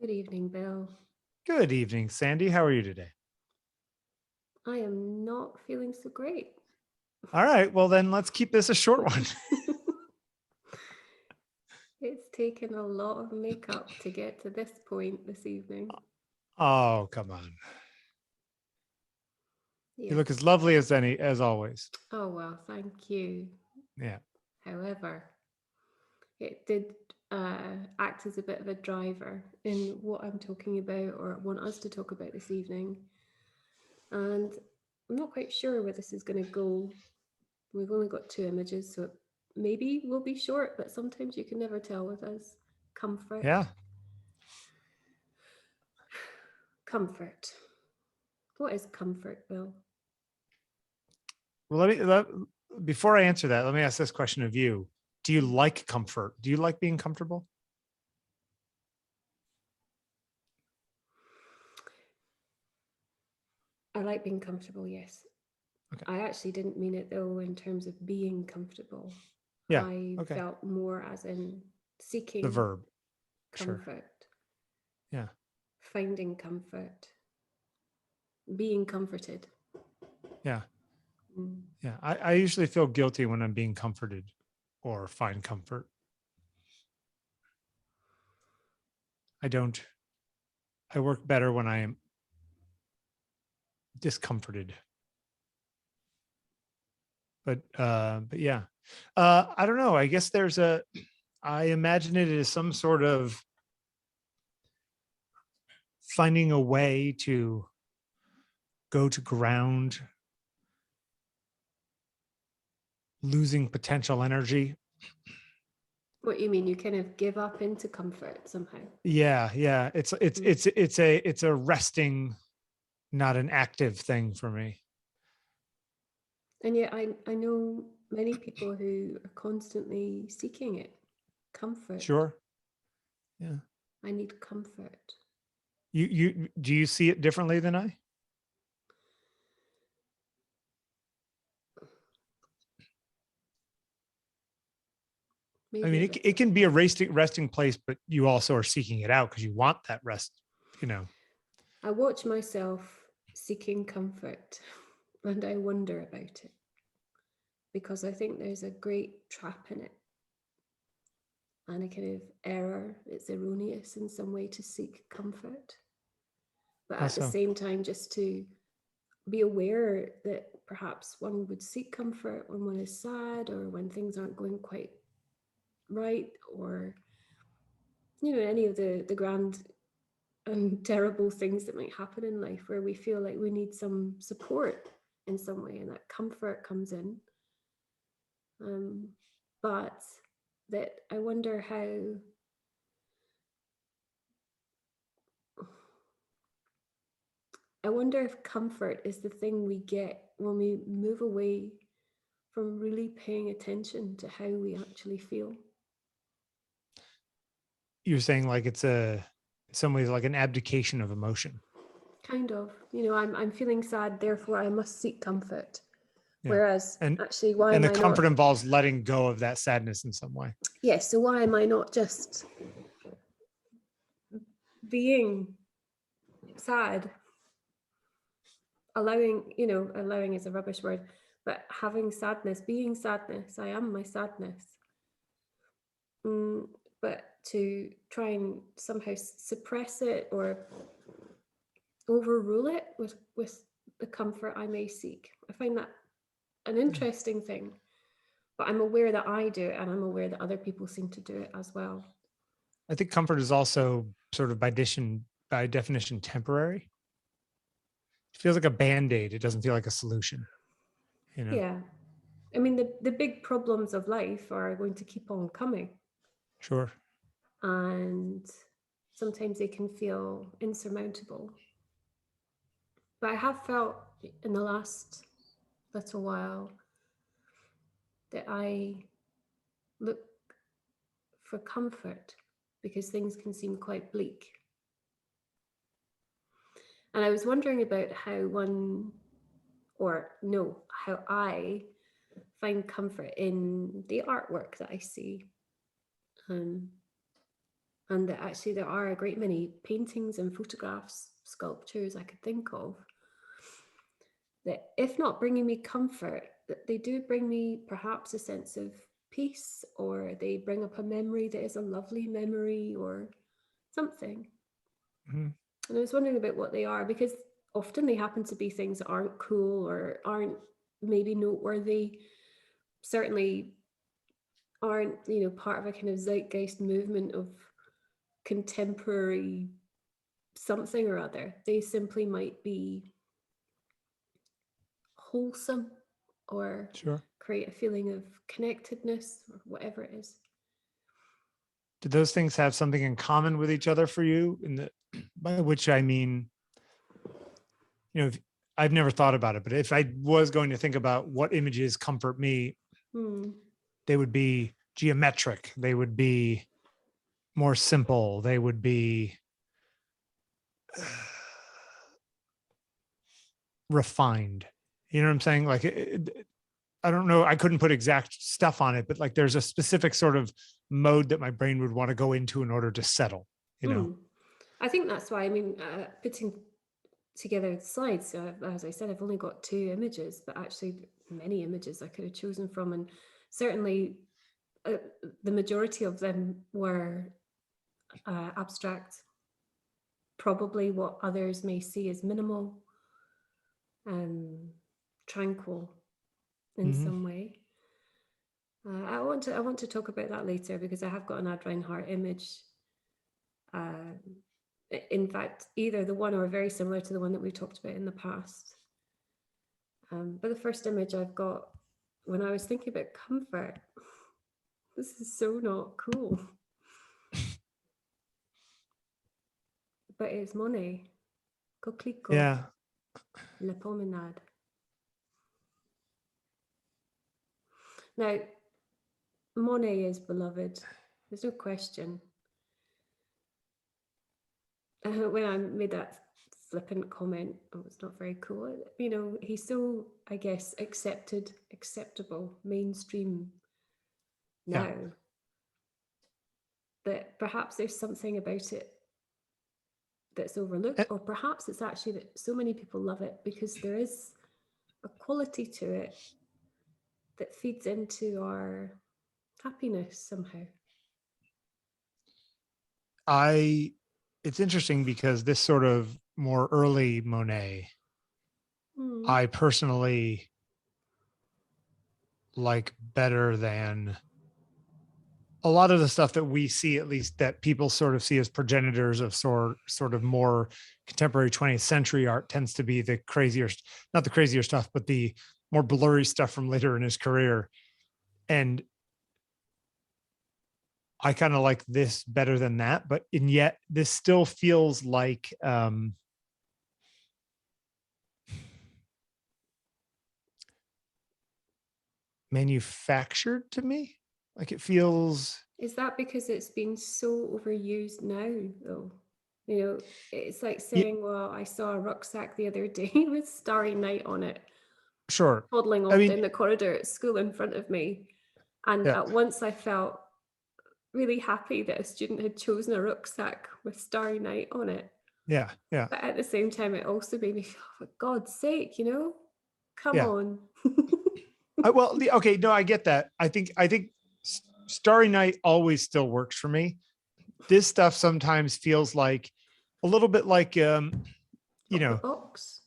Good evening, Bill. Good evening, Sandi. How are you today? I am not feeling so great. All right. Well, then let's keep this a short one. It's taken a lot of makeup to get to this point this evening. Oh, come on. Yeah. You look as lovely as always. Oh, well, thank you. Yeah. However, it did act as a bit of a driver in what I'm talking about or want us to talk about this evening. And I'm not quite sure where this is going to go. We've only got 2 images, so maybe we'll be short, but sometimes you can never tell with us. Comfort. Yeah. Comfort. What is comfort, Bill? Well, before I answer that, let me ask this question of you. Do you like comfort? Do you like being comfortable? I like being comfortable, yes. Okay. I actually didn't mean it though in terms of being comfortable. Yeah. I Okay. felt more as in seeking The verb. Sure. comfort, Yeah. finding comfort, being comforted. Yeah. Mm. Yeah. I usually feel guilty when I'm being comforted or find comfort. I work better when I am discomforted. But yeah. I don't know. I guess I imagine it as some sort of finding a way to go to ground, losing potential energy. What you mean? You kind of give up into comfort somehow. Yeah, yeah. Mm. It's a resting, not an active thing for me. And yet I know many people who are constantly seeking it. Comfort. Sure. Yeah. I need comfort. You do you see it differently than I? I Maybe mean, a it little. can be a resting place, but you also are seeking it out because you want that rest, you know. I watch myself seeking comfort and I wonder about it because I think there's a great trap in it and a kind of error. It's erroneous in some way to seek comfort, but How at the so? same time, just to be aware that perhaps one would seek comfort when one is sad or when things aren't going quite right, or any of the grand and terrible things that might happen in life where we feel like we need some support in some way and that comfort comes in. But that I wonder how if comfort is the thing we get when we move away from really paying attention to how we actually feel. You're saying like it's in some ways like an abdication of emotion. Kind of, I'm feeling sad, therefore I must seek comfort. Yeah. Whereas And actually, why and am the I not? comfort involves letting go of that sadness in some way. Yes, so why am I not just being sad, allowing is a rubbish word, but having sadness, being sadness, I am my sadness. But to try and somehow suppress it or overrule it with the comfort I may seek, I find that an interesting thing. But I'm aware that I do it, and I'm aware that other people seem to do it as well. I think comfort is also sort of by definition temporary. It feels like a band-aid. It doesn't feel like a solution, you know. Yeah. I mean, the big problems of life are going to keep on coming. Sure. And sometimes they can feel insurmountable. But I have felt in the last little while that I look for comfort because things can seem quite bleak. And I was wondering about how I find comfort in the artwork that I see. And that actually there are a great many paintings and photographs, sculptures I could think of that, if not bringing me comfort, that they do bring me perhaps a sense of peace, or they bring up a memory that is a lovely memory or something. Mhm. And I was wondering about what they are, because often they happen to be things that aren't cool or aren't maybe noteworthy, certainly aren't, part of a kind of zeitgeist movement of contemporary something or other. They simply might be wholesome or Sure. create a feeling of connectedness or whatever it is. Do those things have something in common with each other for you? By which I mean, I've never thought about it, but if I was going to think about what images comfort me, Hmm. they would be geometric. They would be more simple. They would be refined. You know what I'm saying? Like, I don't know. I couldn't put exact stuff on it, but like there's a specific sort of mode that my brain would want to go into in order to settle, I think that's why, putting together the slides, as I said, I've only got 2 images, but actually many images I could have chosen from. And certainly the majority of them were abstract, probably what others may see as minimal, tranquil in Mm-hmm. some way. I want to talk about that later, because I have got an Ad Reinhardt image. In fact, either the one or very similar to the one that we talked about in the past. But the first image I've got, when I was thinking about comfort, this is so not cool, but it's Monet, Coqueliqots, Yeah. La Promenade. Now, Monet is beloved, there's no question. When I made that flippant comment, oh, it's not very cool, he's so, I guess, acceptable, mainstream Yeah. now, that perhaps there's something about it that's overlooked, Eh, or perhaps it's actually that so many people love it because there is a quality to it that feeds into our happiness somehow. It's interesting because this sort of more early Monet, Hmm. I personally like better than a lot of the stuff that we see, at least that people sort of see as progenitors of sort of more contemporary 20th century art, tends to be the crazier, not the crazier stuff, but the more blurry stuff from later in his career. And I kind of like this better than that, but and yet this still feels like manufactured to me. Like it feels, Is that because it's been so overused now, though? It's like yeah, saying, well, I saw a rucksack the other day with Starry Night on it, sure. toddling I off mean, down the corridor at school in front of me. And yeah, at once I felt really happy that a student had chosen a rucksack with Starry Night on it. yeah, yeah, But at the same time, it also made me feel, for God's sake, come yeah. on. Okay, no, I get that. I think Starry Night always still works for me. This stuff sometimes feels like a little bit like you Of the know, box.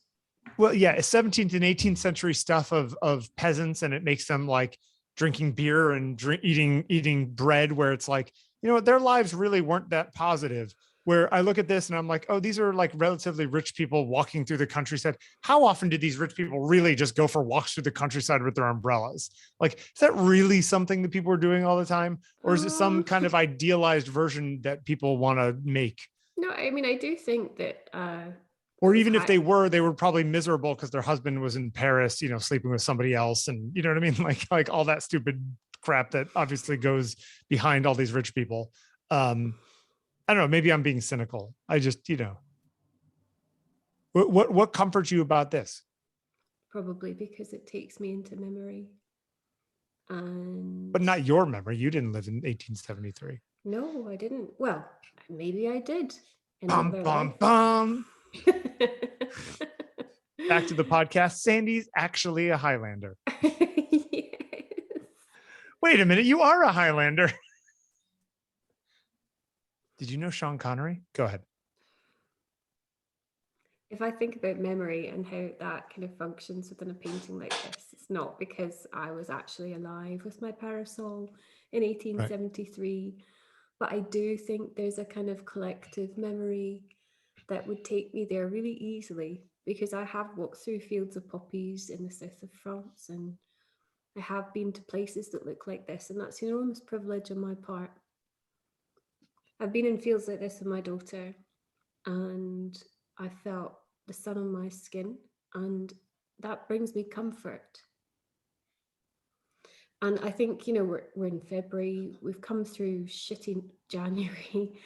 well, yeah, it's 17th and 18th century stuff of peasants, and it makes them like drinking beer and eating bread, where it's like, what, their lives really weren't that positive. Where I look at this and I'm like, oh, these are like relatively rich people walking through the countryside. How often did these rich people really just go for walks through the countryside with their umbrellas? Like, is that really something that people are doing all the time? Or is it some Um, kind of idealized version that people want to make? no, I do think that Or those even if high. they were probably miserable because their husband was in Paris, sleeping with somebody else, and you know what I mean, like all that stupid crap that obviously goes behind all these rich people. I don't know. Maybe I'm being cynical. I just, what comforts you about this? Probably because it takes me into memory. But And not your memory. You didn't live in 1873. No, I didn't. Well, maybe I did in Bum, another bum, life. bum. Back to the podcast. Sandy's actually a Highlander. Yes. Wait a minute. You are a Highlander. Did you know Sean Connery? Go ahead. If I think about memory and how that kind of functions within a painting like this, it's not because I was actually alive with my parasol in 1873, right. But I do think there's a kind of collective memory that would take me there really easily, because I have walked through fields of poppies in the south of France, and I have been to places that look like this, and that's an enormous privilege on my part. I've been in fields like this with my daughter, and I felt the sun on my skin, and that brings me comfort. And I think, you know, we're in February, we've come through shitty January,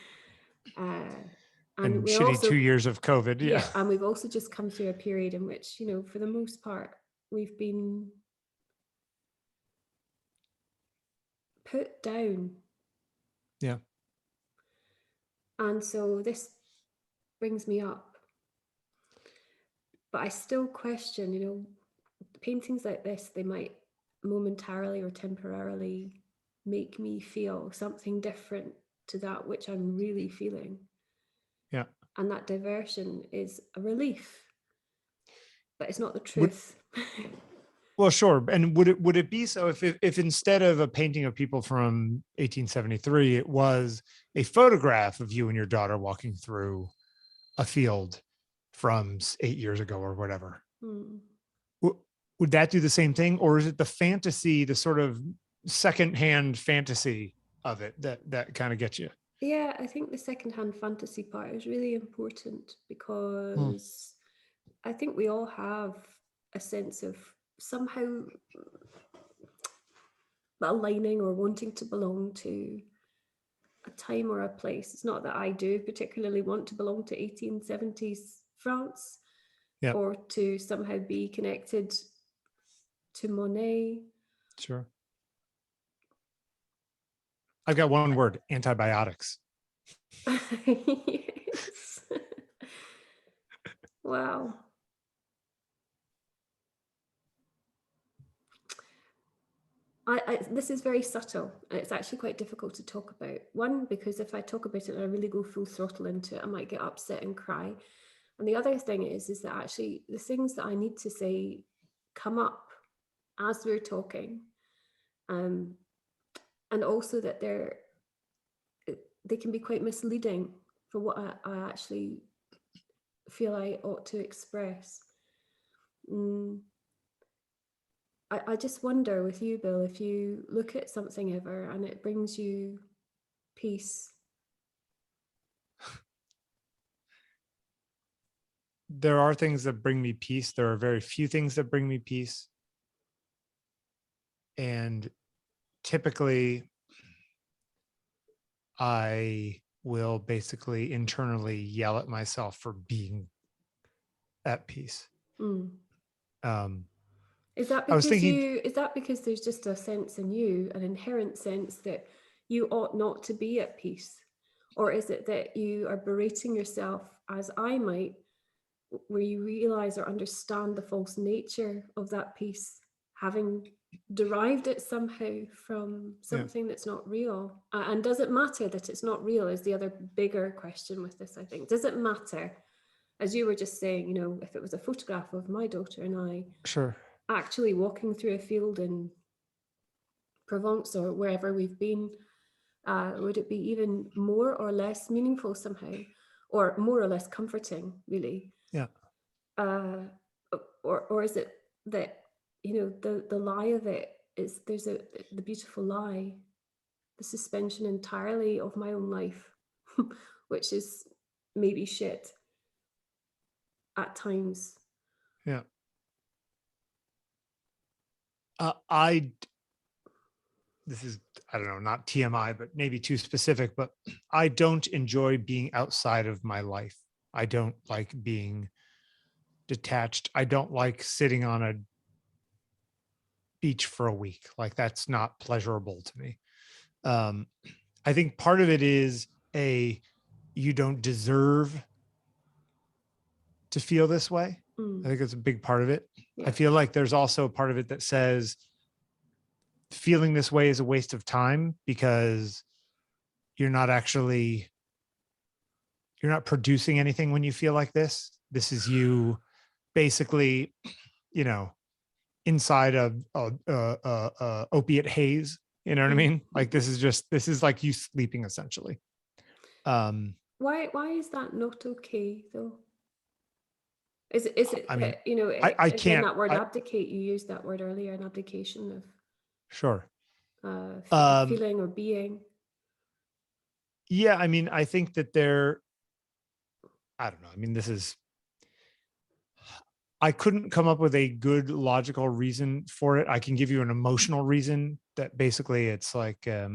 and we're shitty also 2 years of COVID. Yeah. And we've also just come through a period in which, you know, for the most part, we've been put down. Yeah. And so this brings me up. But I still question, you know, paintings like this, they might momentarily or temporarily make me feel something different to that which I'm really feeling. Yeah. And that diversion is a relief, but it's not the truth. Well, sure. And would it be so if instead of a painting of people from 1873, it was a photograph of you and your daughter walking through a field from 8 years ago or whatever? Would that do the same thing, or is it the fantasy, the sort of secondhand fantasy of it that kind of gets you? Yeah, I think the secondhand fantasy part is really important, because I think we all have a sense of somehow aligning or wanting to belong to a time or a place. It's not that I do particularly want to belong to 1870s France, or to somehow be connected to Monet. Sure. I've got one word: antibiotics. Yes. Wow. This is very subtle, and it's actually quite difficult to talk about. One, because if I talk about it and I really go full throttle into it, I might get upset and cry. And the other thing is that actually the things that I need to say come up as we're talking, and also that they can be quite misleading for what I actually feel I ought to express. I just wonder with you, Bill, if you look at something ever and it brings you peace. There are things that bring me peace. There are very few things that bring me peace. And typically, I will basically internally yell at myself for being at peace. Is that because is that because there's just a sense in you, an inherent sense that you ought not to be at peace? Or is it that you are berating yourself, as I might, where you realize or understand the false nature of that peace, having derived it somehow from something that's not real? And does it matter that it's not real is the other bigger question with this, I think. Does it matter, as you were just saying, you know, if it was a photograph of my daughter and I, sure, actually walking through a field in Provence or wherever we've been, would it be even more or less meaningful somehow, or more or less comforting, really? Yeah. Or is it that, you know, the lie of it is the beautiful lie, the suspension entirely of my own life, which is maybe shit at times. Yeah. This is, I don't know, not TMI, but maybe too specific, but I don't enjoy being outside of my life. I don't like being detached. I don't like sitting on a beach for a week. Like, that's not pleasurable to me. I think part of it is you don't deserve to feel this way. I think it's a big part of it. Yeah. I feel like there's also a part of it that says feeling this way is a waste of time because you're not producing anything when you feel like this. This is you basically, inside a opiate haze. You know what I mean? Like this is like you sleeping essentially. Why is that not okay though? Is it I mean, I again, can't. that word abdicate, you used that word earlier, an abdication Sure. of feeling or being. Yeah, I mean, I think that I don't know. I mean, I couldn't come up with a good logical reason for it. I can give you an emotional reason that basically it's like, if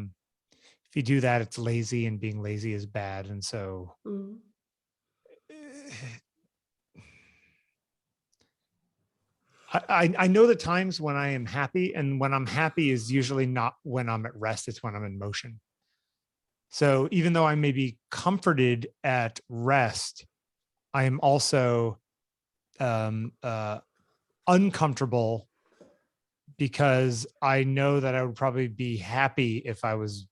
you do that, it's lazy and being lazy is bad. And so I know the times when I am happy, and when I'm happy is usually not when I'm at rest, it's when I'm in motion. So even though I may be comforted at rest, I am also uncomfortable because I know that I would probably be happy if I was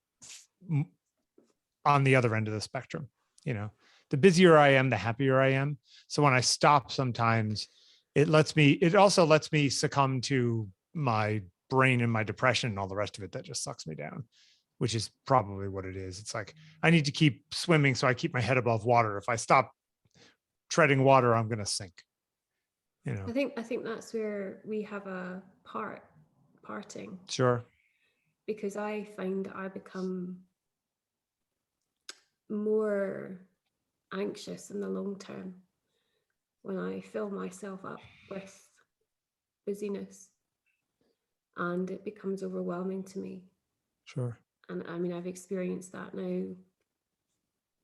on the other end of the spectrum. The busier I am, the happier I am. So when I stop sometimes, it also lets me succumb to my brain and my depression and all the rest of it that just sucks me down, which is probably what it is. It's like, I need to keep swimming so I keep my head above water. If I stop treading water, I'm going to sink. I think that's where we have a parting. Sure. Because I find I become more anxious in the long term when I fill myself up with busyness, and it becomes overwhelming to me. Sure. And I mean, I've experienced that now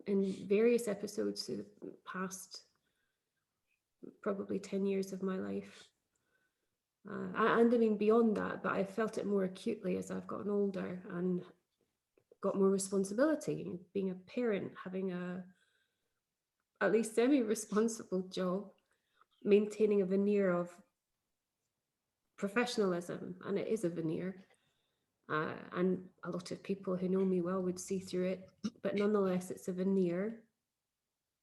in various episodes through the past probably 10 years of my life. And I mean, beyond that, but I've felt it more acutely as I've gotten older and got more responsibility, being a parent, having a at least semi-responsible job, maintaining a veneer of professionalism, and it is a veneer. And a lot of people who know me well would see through it, but nonetheless, it's a veneer.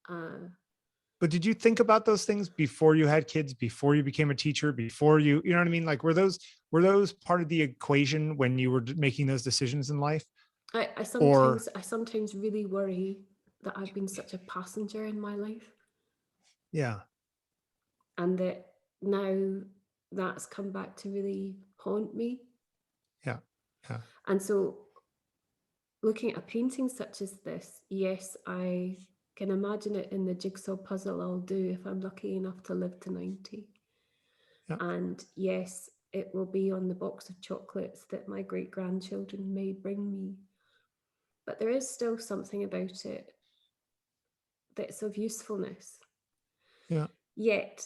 But did you think about those things before you had kids, before you became a teacher, before you know what I mean? Like, were those part of the equation when you were making those decisions in life? I sometimes really worry that I've been such a passenger in my life. Yeah. And that now that's come back to really haunt me. Yeah. Yeah. And so looking at a painting such as this, yes, I can imagine it in the jigsaw puzzle I'll do if I'm lucky enough to live to 90. Yeah. And yes, it will be on the box of chocolates that my great grandchildren may bring me. But there is still something about it that's of usefulness. Yeah. Yet,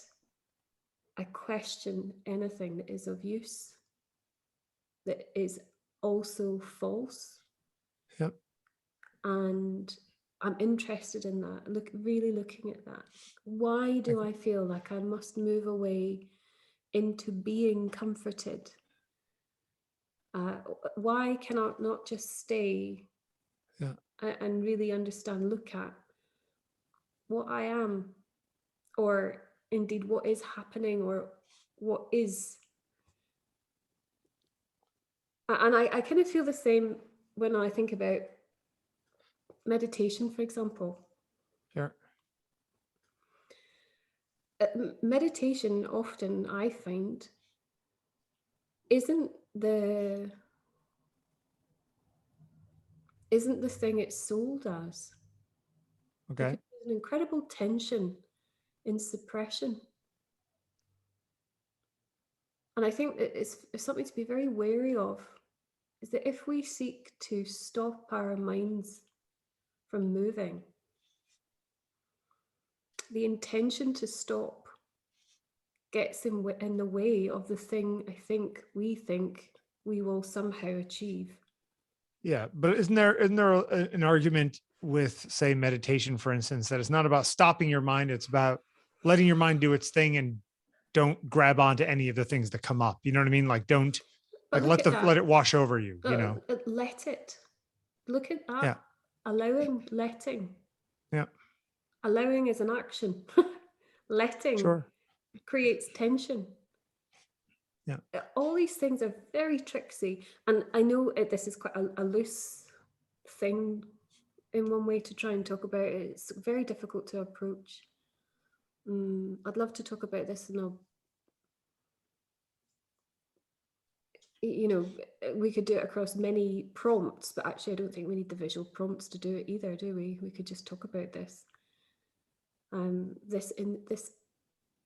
I question anything that is of use, that is also false. Yep. And I'm interested in that, really looking at that. Why do I feel like I must move away into being comforted? Why can I not just stay and really understand, look at what I am, or indeed what is happening, or what is. And I kind of feel the same when I think about meditation, for example. Sure. Meditation often, I find, isn't the thing it's sold as. Okay. Because there's an incredible tension in suppression. And I think that it's something to be very wary of, is that if we seek to stop our minds from moving, the intention to stop gets in the way of the thing I think we will somehow achieve. Yeah, but isn't there an argument with, say, meditation, for instance, that it's not about stopping your mind, it's about letting your mind do its thing and don't grab onto any of the things that come up. You know what I mean? Like don't But like look at let that. it wash over you, you know? Let it. Look at that. Yeah. Allowing, letting. Yeah. Allowing is an action. Letting Sure. creates tension. Yeah. All these things are very tricksy. And I know this is quite a loose thing in one way to try and talk about it. It's very difficult to approach. I'd love to talk about this in a, you know, we could do it across many prompts, but actually I don't think we need the visual prompts to do it either, do we? We could just talk about this. This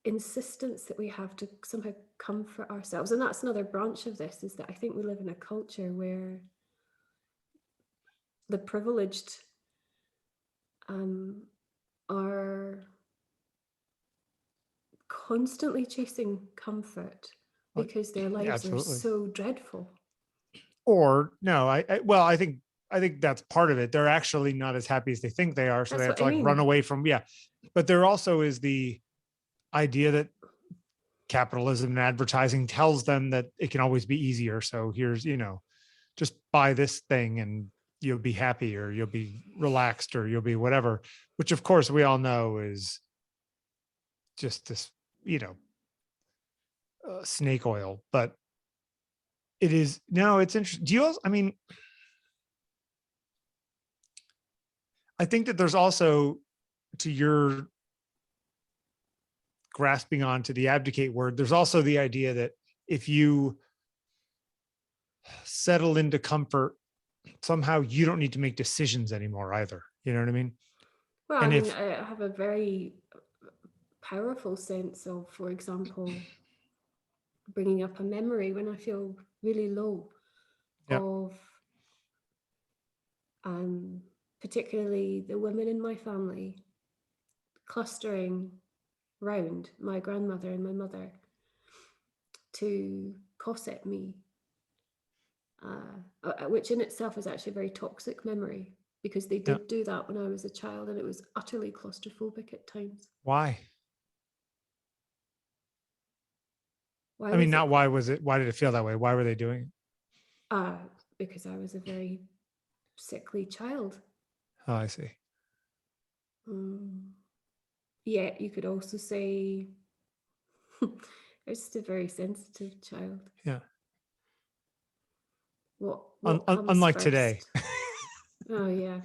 insistence that we have to somehow comfort ourselves. And that's another branch of this, is that I think we live in a culture where the privileged are constantly chasing comfort because their lives are so dreadful. Or no, I think that's part of it. They're actually not as happy as they think they are. So That's they have what to I like mean. run away from, yeah. But there also is the idea that capitalism and advertising tells them that it can always be easier. So here's, just buy this thing and you'll be happy, or you'll be relaxed, or you'll be whatever, which of course we all know is just this, snake oil. But it is, no, it's interesting. Do you also, I think that there's also, to your grasping onto the abdicate word, there's also the idea that if you settle into comfort, somehow you don't need to make decisions anymore either. You know what I mean? Well, And I have a very powerful sense of, for example, bringing up a memory when I feel really low, of particularly the women in my family clustering round my grandmother and my mother to cosset me, which in itself is actually a very toxic memory, because they did do that when I was a child, and it was utterly claustrophobic at times. Why? Why I mean, not it? why was it? Why did it feel that way? Why were they doing it? Because I was a very sickly child. Oh, I see. Yeah, you could also say I was just a very sensitive child. Yeah. What comes unlike first? Today. Oh yeah.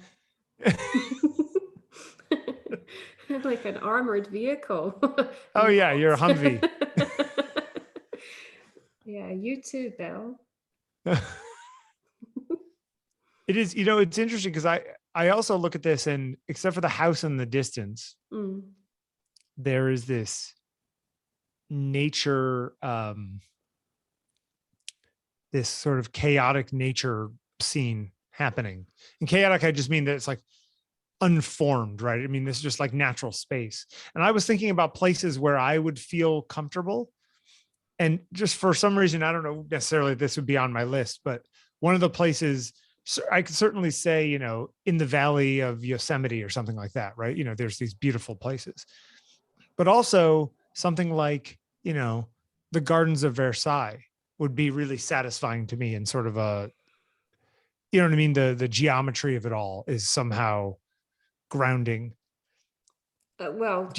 Like an armored vehicle. Oh yeah, you're a Humvee. Yeah, you too, Bill. It is, it's interesting because I also look at this, and except for the house in the distance, there is this nature, this sort of chaotic nature scene happening. And chaotic, I just mean that it's like unformed, right? I mean, this is just like natural space. And I was thinking about places where I would feel comfortable. And just for some reason, I don't know necessarily if this would be on my list, but one of the places I could certainly say, in the valley of Yosemite or something like that, right? There's these beautiful places, but also something like, the gardens of Versailles would be really satisfying to me, and sort of a, you know what I mean? The geometry of it all is somehow grounding. Well,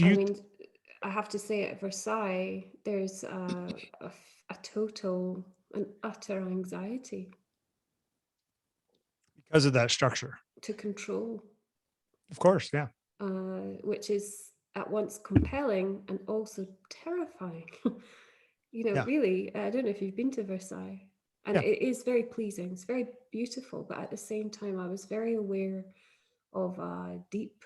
I have to say at Versailles, there's a total and utter anxiety. Because of that structure. To control. Of course, yeah. Which is at once compelling and also terrifying. Really, I don't know if you've been to Versailles. And it is very pleasing. It's very beautiful. But at the same time, I was very aware of deep.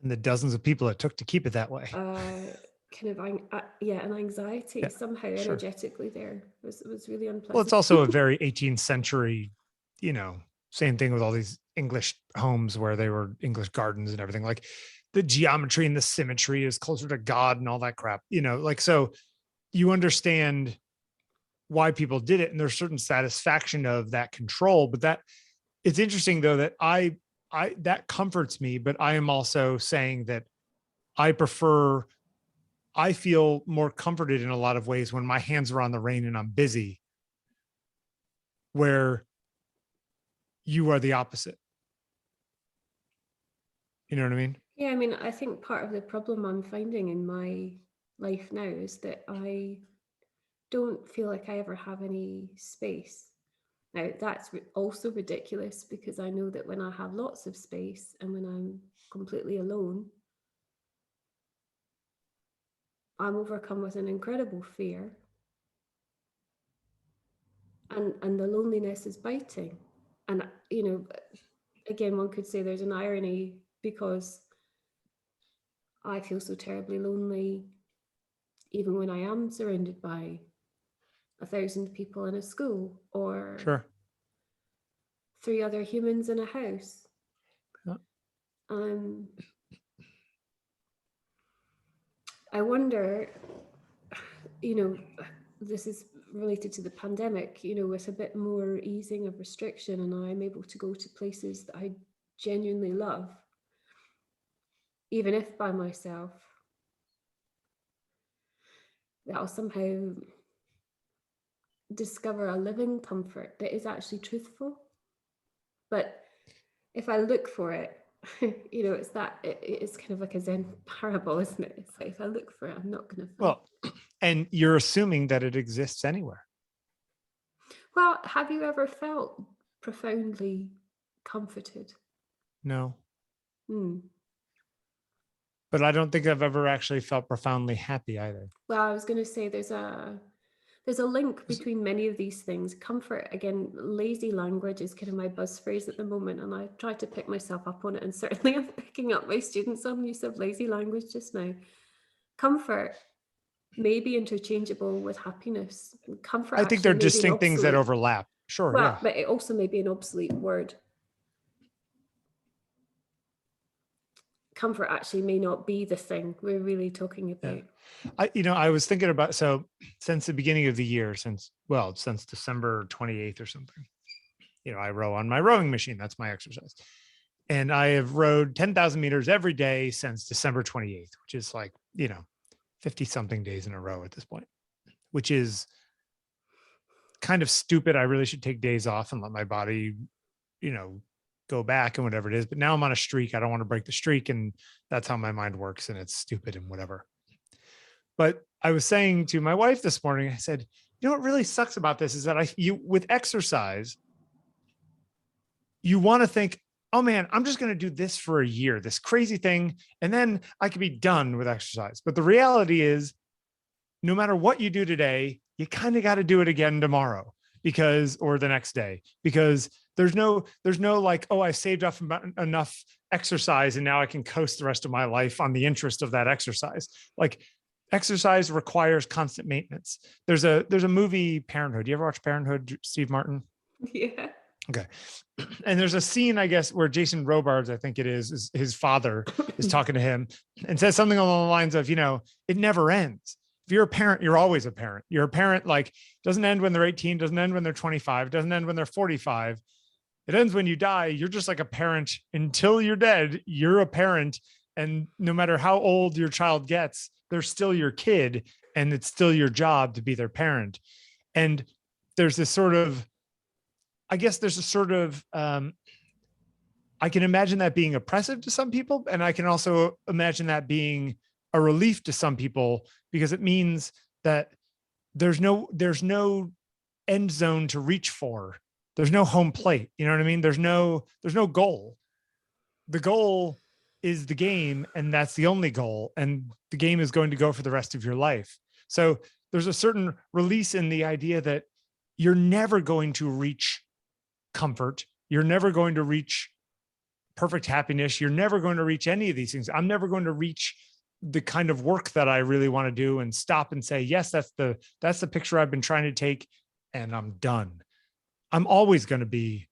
And the dozens of people it took to keep it that way. Kind of, an anxiety somehow energetically there. It was really unpleasant. Well, it's also a very 18th century, same thing with all these English homes where they were English gardens and everything. Like the geometry and the symmetry is closer to God and all that crap, so you understand why people did it. And there's certain satisfaction of that control, but that it's interesting though, that that comforts me, but I am also saying that I feel more comforted in a lot of ways when my hands are on the rein and I'm busy, where you are the opposite. You know what I mean? Yeah, I mean, I think part of the problem I'm finding in my life now is that I don't feel like I ever have any space. Now, that's also ridiculous because I know that when I have lots of space and when I'm completely alone, I'm overcome with an incredible fear. And the loneliness is biting. And, you know, again, one could say there's an irony because I feel so terribly lonely, even when I am surrounded by 1,000 people in a school or Sure. 3 other humans in a house. Yeah. I wonder, you know, this is related to the pandemic, you know, with a bit more easing of restriction and I'm able to go to places that I genuinely love, even if by myself, that I'll somehow discover a living comfort that is actually truthful. But if I look for it, you know, it's kind of like a Zen parable, isn't it? It's like if I look for it, I'm not going to find it. And you're assuming that it exists anywhere. Well, have you ever felt profoundly comforted? No. Hmm. But I don't think I've ever actually felt profoundly happy either. Well, I was going to say there's a link between many of these things. Comfort, again, lazy language is kind of my buzz phrase at the moment, and I try to pick myself up on it, and certainly I'm picking up my students on use of lazy language just now. Comfort may be interchangeable with happiness. Comfort I think they're actually may be an distinct things that obsolete, overlap. Sure, well, yeah. but it also may be an obsolete word. Comfort actually may not be the thing we're really talking about. Yeah. I was thinking about, so since the beginning of the year, since December 28th or something, I row on my rowing machine. That's my exercise. And I have rowed 10,000 meters every day since December 28th, which is like, 50 something days in a row at this point, which is kind of stupid. I really should take days off and let my body, go back and whatever it is. But now I'm on a streak. I don't want to break the streak. And that's how my mind works. And it's stupid and whatever. But I was saying to my wife this morning, I said, what really sucks about this is that with exercise, you want to think, oh man, I'm just going to do this for a year, this crazy thing. And then I could be done with exercise. But the reality is, no matter what you do today, you kind of got to do it again tomorrow or the next day, because there's no like, oh, I saved up enough exercise and now I can coast the rest of my life on the interest of that exercise. Like, exercise requires constant maintenance. There's a movie, Parenthood. You ever watch Parenthood, Steve Martin? Yeah. Okay. And there's a scene, I guess, where Jason Robards, I think it is his father is talking to him and says something along the lines of, it never ends. If you're a parent, you're always a parent. You're a parent, like, doesn't end when they're 18, doesn't end when they're 25, doesn't end when they're 45. It ends when you die. You're just like a parent until you're dead. You're a parent. And no matter how old your child gets, they're still your kid, and it's still your job to be their parent. And there's this sort of, I can imagine that being oppressive to some people. And I can also imagine that being a relief to some people, because it means that there's no end zone to reach for. There's no home plate. You know what I mean? There's no goal. The goal is the game, and that's the only goal. And the game is going to go for the rest of your life. So there's a certain release in the idea that you're never going to reach comfort. You're never going to reach perfect happiness. You're never going to reach any of these things. I'm never going to reach the kind of work that I really want to do and stop and say, yes, that's the picture I've been trying to take, and I'm done. I'm always going to be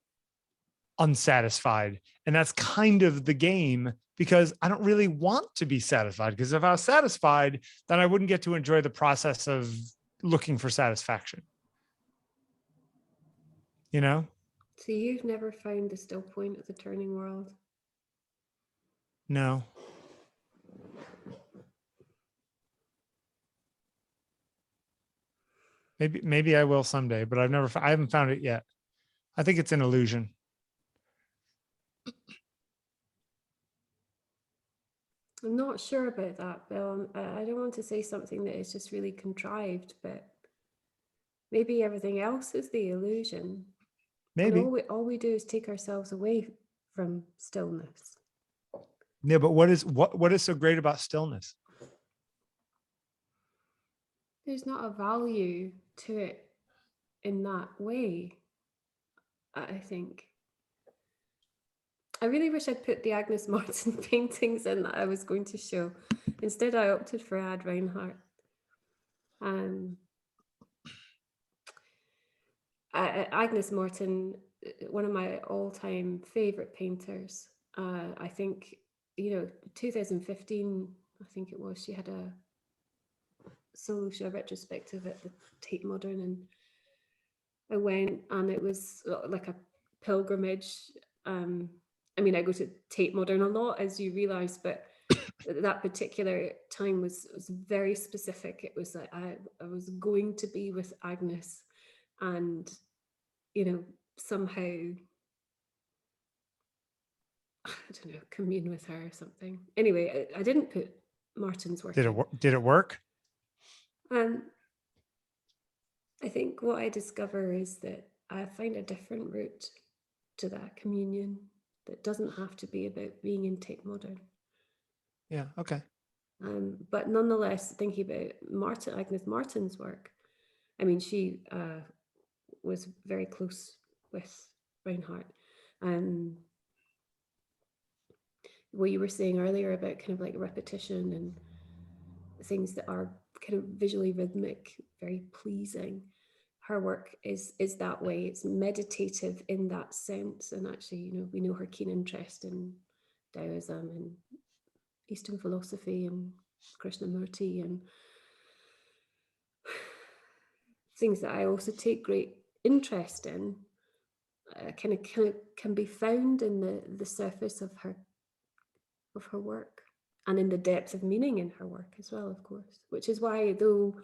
unsatisfied. And that's kind of the game, because I don't really want to be satisfied, because if I was satisfied, then I wouldn't get to enjoy the process of looking for satisfaction. you know? So you've never found the still point of the turning world? No. Maybe I will someday, but I haven't found it yet. I think it's an illusion. I'm not sure about that, Bill. I don't want to say something that is just really contrived, but maybe everything else is the illusion. And Maybe. all we do is take ourselves away from stillness. Yeah, but what is so great about stillness? There's not a value to it in that way, I think. I really wish I'd put the Agnes Morton paintings in that I was going to show. Instead, I opted for Ad Reinhardt. Agnes Morton, one of my all-time favorite painters. I think, 2015, I think it was, she had a solo show retrospective at the Tate Modern, and I went, and it was like a pilgrimage. I mean, I go to Tate Modern a lot, as you realize, but that particular time was very specific. It was like I was going to be with Agnes, and somehow, I don't know, commune with her or something. Anyway, I didn't put Martin's work in. Did it work? I think what I discover is that I find a different route to that communion that doesn't have to be about being in Tate Modern. Yeah, okay. But nonetheless, thinking about Agnes Martin's work, I mean, she was very close with Reinhardt. What you were saying earlier about kind of like repetition and things that are kind of visually rhythmic, very pleasing. Her work is that way. It's meditative in that sense. And actually, we know her keen interest in Taoism and Eastern philosophy and Krishnamurti and things that I also take great interest in. Kind of can be found in the surface of her work, and in the depth of meaning in her work as well, of course, which is why, though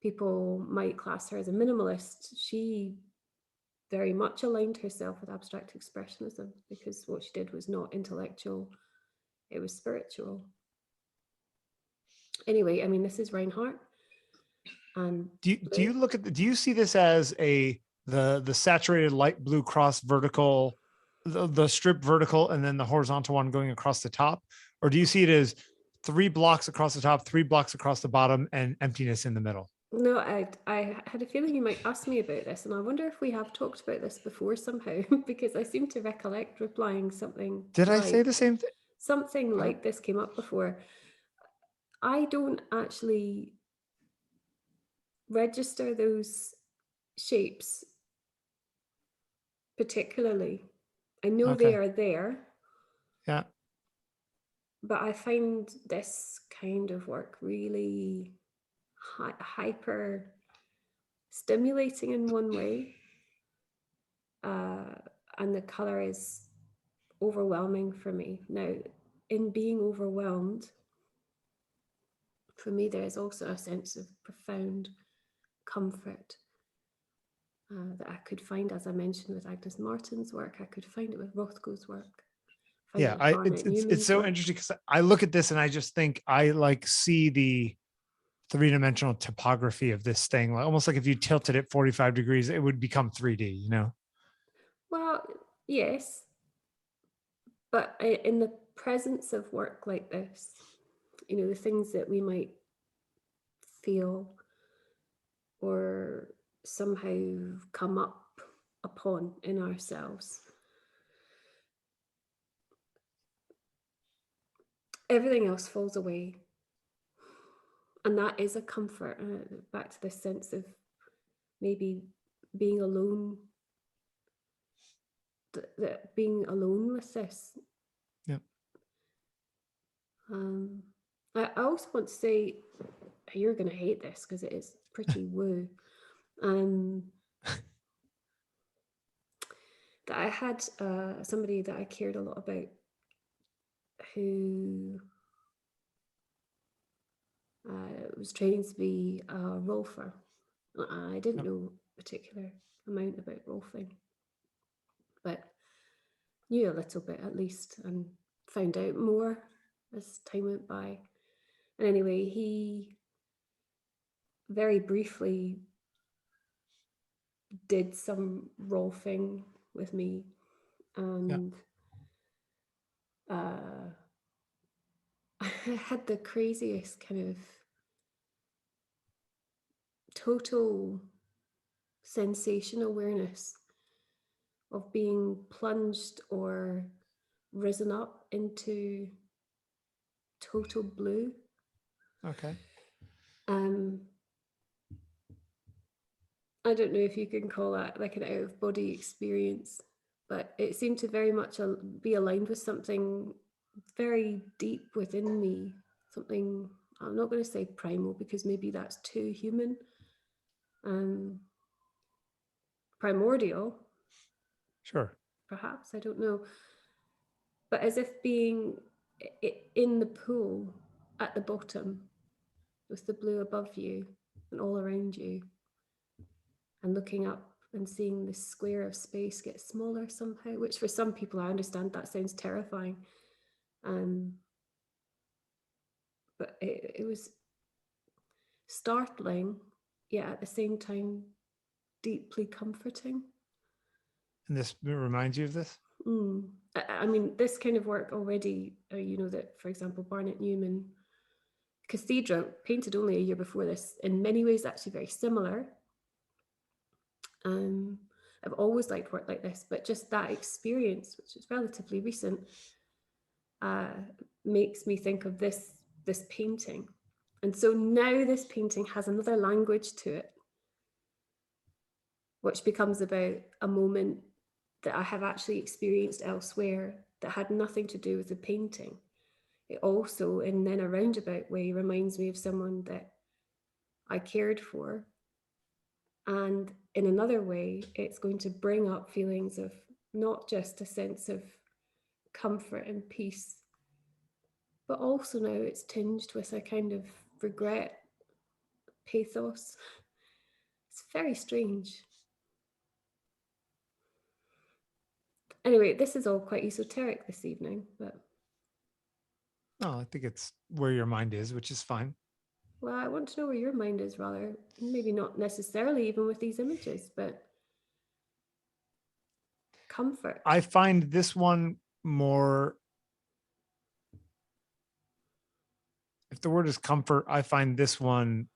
people might class her as a minimalist, she very much aligned herself with abstract expressionism, because what she did was not intellectual, it was spiritual. Anyway, I mean, this is Reinhardt. And do you see this as the saturated light blue cross vertical, the strip vertical, and then the horizontal one going across the top? Or do you see it as 3 blocks across the top, 3 blocks across the bottom, and emptiness in the middle? No, I had a feeling you might ask me about this, and I wonder if we have talked about this before somehow, because I seem to recollect replying something. Did I say the same thing? Something like this came up before. I don't actually register those shapes particularly. I know they are there. Yeah. But I find this kind of work really hyper stimulating in one way. And the color is overwhelming for me. Now, in being overwhelmed, for me, there is also a sense of profound comfort that I could find, as I mentioned, with Agnes Martin's work. I could find it with Rothko's work. Yeah, it's so interesting, because I look at this and I just think I like see the three-dimensional topography of this thing, like almost like if you tilted it 45 degrees, it would become 3D, Well, yes, but in the presence of work like this, the things that we might feel or somehow come up upon in ourselves, everything else falls away. And that is a comfort. Back to this sense of maybe being alone, that being alone with this. Yeah. I also want to say, you're going to hate this because it is pretty woo. that I had somebody that I cared a lot about who was training to be a rolfer. I didn't know a particular amount about rolfing, but knew a little bit at least, and found out more as time went by. And anyway, he very briefly did some rolfing with me, and I had the craziest kind of total sensation awareness of being plunged or risen up into total blue. Okay. I don't know if you can call that like an out of body experience, but it seemed to very much be aligned with something very deep within me. Something, I'm not going to say primal because maybe that's too human. Primordial. Sure. Perhaps, I don't know. But as if being in the pool at the bottom with the blue above you and all around you, and looking up and seeing this square of space get smaller somehow, which for some people, I understand that sounds terrifying. But it was startling, yet at the same time, deeply comforting. And this reminds you of this? I mean, this kind of work already, you know, that, for example, Barnett Newman Cathedra, painted only a year before this, in many ways actually very similar. I've always liked work like this, but just that experience, which is relatively recent, makes me think of this painting. And so now this painting has another language to it, which becomes about a moment that I have actually experienced elsewhere that had nothing to do with the painting. It also, in then a roundabout way, reminds me of someone that I cared for. And in another way, it's going to bring up feelings of not just a sense of comfort and peace, but also now it's tinged with a kind of regret, pathos. It's very strange. Anyway, this is all quite esoteric this evening, but... Oh, I think it's where your mind is, which is fine. Well, I want to know where your mind is, rather. Maybe not necessarily even with these images, but comfort. I find this one more, if the word is comfort, I find this one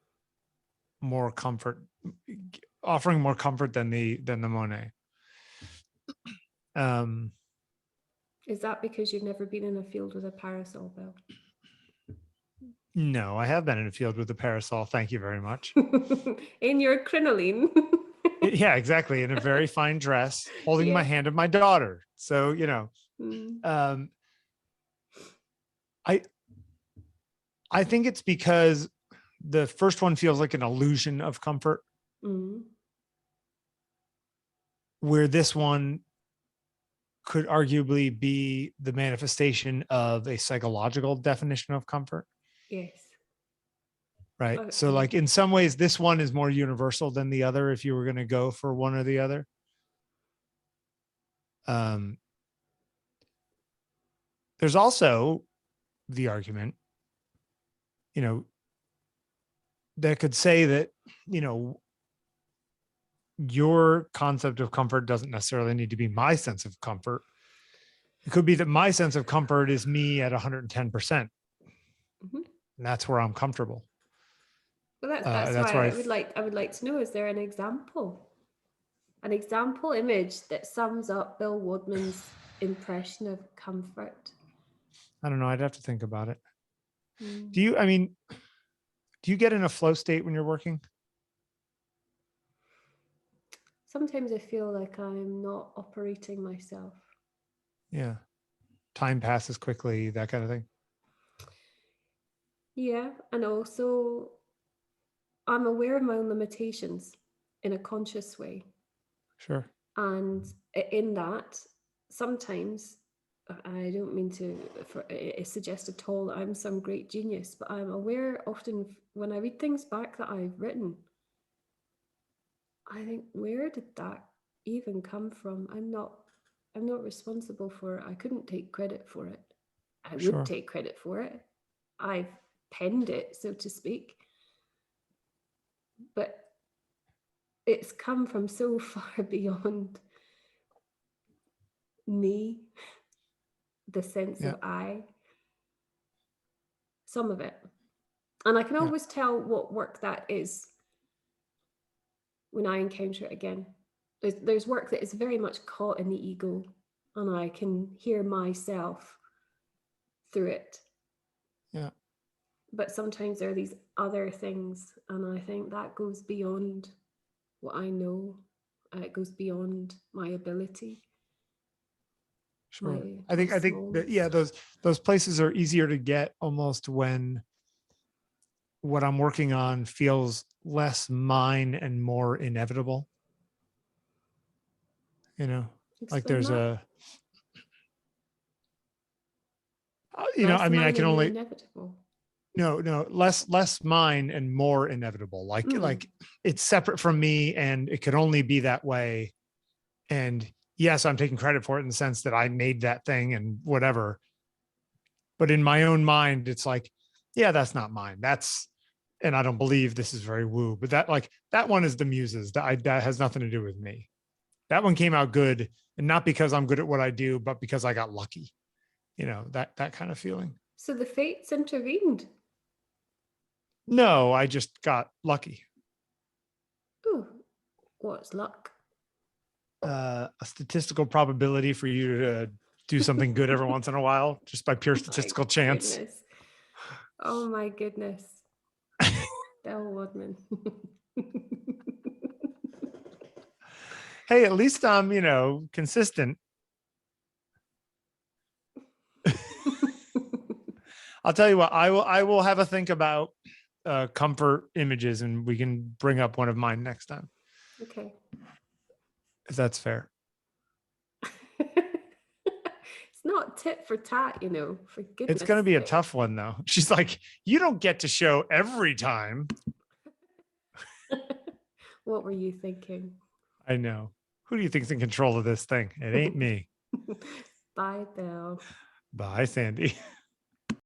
more comfort, offering more comfort than the Monet. Is that because you've never been in a field with a parasol, Bill? No, I have been in a field with a parasol. Thank you very much. In your crinoline. Yeah, exactly. In a very fine dress, holding my hand of my daughter. So, you know, I think it's because the first one feels like an illusion of comfort, where this one could arguably be the manifestation of a psychological definition of comfort. Yes. Right. So like in some ways, this one is more universal than the other if you were going to go for one or the other. There's also the argument, you know, that could say that, you know, your concept of comfort doesn't necessarily need to be my sense of comfort. It could be that my sense of comfort is me at 110%. And that's where I'm comfortable. Well, that's why I would like to know, is there an example image that sums up Bill Wadman's impression of comfort? I don't know. I'd have to think about it. Do you get in a flow state when you're working? Sometimes I feel like I'm not operating myself. Yeah. Time passes quickly, that kind of thing. Yeah. And also I'm aware of my own limitations in a conscious way. Sure. And in that, sometimes, I don't mean to suggest at all that I'm some great genius, but I'm aware often when I read things back that I've written, I think, where did that even come from? I'm not responsible for it. I couldn't take credit for it. I would Sure. take credit for it. I've penned it, so to speak. But it's come from so far beyond me, the sense Yeah. of I, some of it. And I can Yeah. always tell what work that is when I encounter it again. There's work that is very much caught in the ego, and I can hear myself through it. Yeah. But sometimes there are these other things, and I think that goes beyond what I know. It goes beyond my ability, Sure. my I think that, yeah, smallness. those places are easier to get almost when what I'm working on feels less mine and more inevitable. You know, like Explain there's that. a, Less I mean, I mine can and more only, inevitable. no, less mine and more inevitable. Mm. Like it's separate from me and it could only be that way. And yes, I'm taking credit for it in the sense that I made that thing and whatever. But in my own mind, it's like, yeah, that's not mine. That's, and I don't believe this is very woo, but that one is the muses. That has nothing to do with me. That one came out good, and not because I'm good at what I do, but because I got lucky. That kind of feeling. So the fates intervened. No, I just got lucky. Oh, what's luck? A statistical probability for you to do something good every once in a while, just by pure My statistical chance. goodness. Oh my goodness. Bill Wadman. Hey, at least I'm, consistent. I'll tell you what, I will have a think about comfort images, and we can bring up one of mine next time, Okay. if that's fair. It's not tit for tat, for It's goodness going to be a sake. tough one though. She's like, you don't get to show every time. What were you thinking? I know. Who do you think's in control of this thing? It ain't me. Bye, Bill. Bye, Sandi.